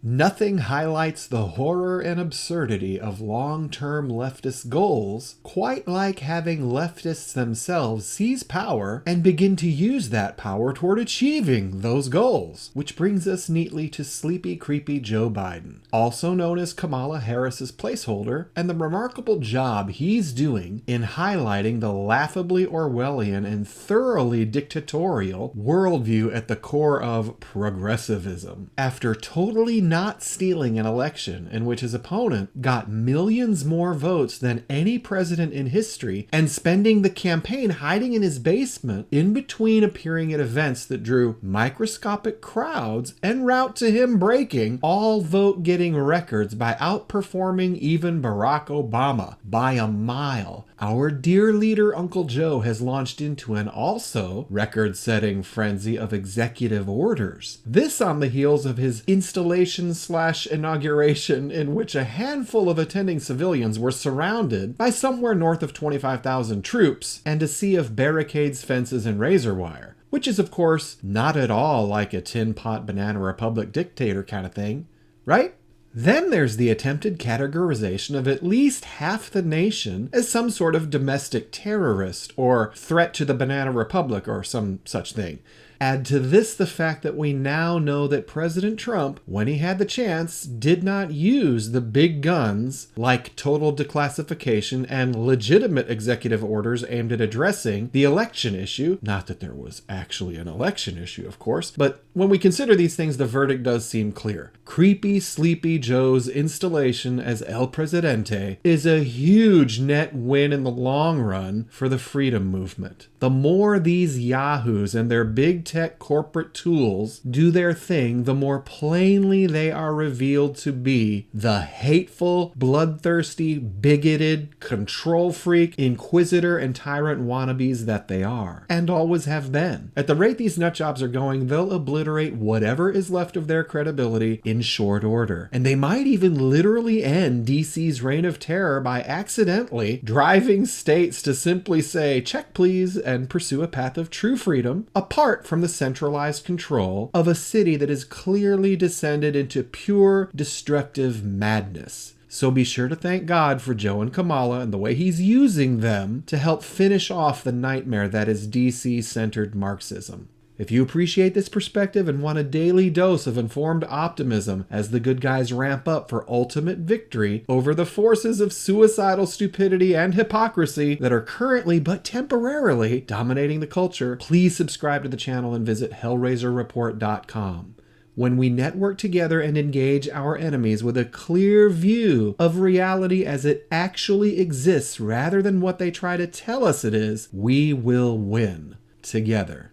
Nothing highlights the horror and absurdity of long-term leftist goals quite like having leftists themselves seize power and begin to use that power toward achieving those goals. Which brings us neatly to sleepy, creepy Joe Biden, also known as Kamala Harris's placeholder, and the remarkable job he's doing in highlighting the laughably Orwellian and thoroughly dictatorial worldview at the core of progressivism. After totally not stealing an election in which his opponent got millions more votes than any president in history and spending the campaign hiding in his basement in between appearing at events that drew microscopic crowds en route to him breaking all vote-getting records by outperforming even Barack Obama by a mile, our dear leader Uncle Joe has launched into an also record-setting frenzy of executive orders. This on the heels of his installation/inauguration in which a handful of attending civilians were surrounded by somewhere north of 25,000 troops and a sea of barricades, fences, and razor wire. Which is, of course, not at all like a tin pot banana republic dictator kind of thing, right? Then there's the attempted categorization of at least half the nation as some sort of domestic terrorist or threat to the Banana Republic or some such thing. Add to this the fact that we now know that President Trump, when he had the chance, did not use the big guns like total declassification and legitimate executive orders aimed at addressing the election issue. Not that there was actually an election issue, of course, but when we consider these things, the verdict does seem clear. Creepy, sleepy Joe's installation as El Presidente is a huge net win in the long run for the freedom movement. The more these yahoos and their big tech corporate tools do their thing, the more plainly they are revealed to be the hateful, bloodthirsty, bigoted, control freak, inquisitor, and tyrant wannabes that they are, and always have been. At the rate these nutjobs are going, they'll obliterate whatever is left of their credibility in short order. And they might even literally end DC's reign of terror by accidentally driving states to simply say, check please, and pursue a path of true freedom apart from the centralized control of a city that is clearly descended into pure destructive madness. So be sure to thank God for Joe and Kamala and the way he's using them to help finish off the nightmare that is DC-centered Marxism. If you appreciate this perspective and want a daily dose of informed optimism as the good guys ramp up for ultimate victory over the forces of suicidal stupidity and hypocrisy that are currently but temporarily dominating the culture, please subscribe to the channel and visit hellrazerreport.com. When we network together and engage our enemies with a clear view of reality as it actually exists rather than what they try to tell us it is, we will win together.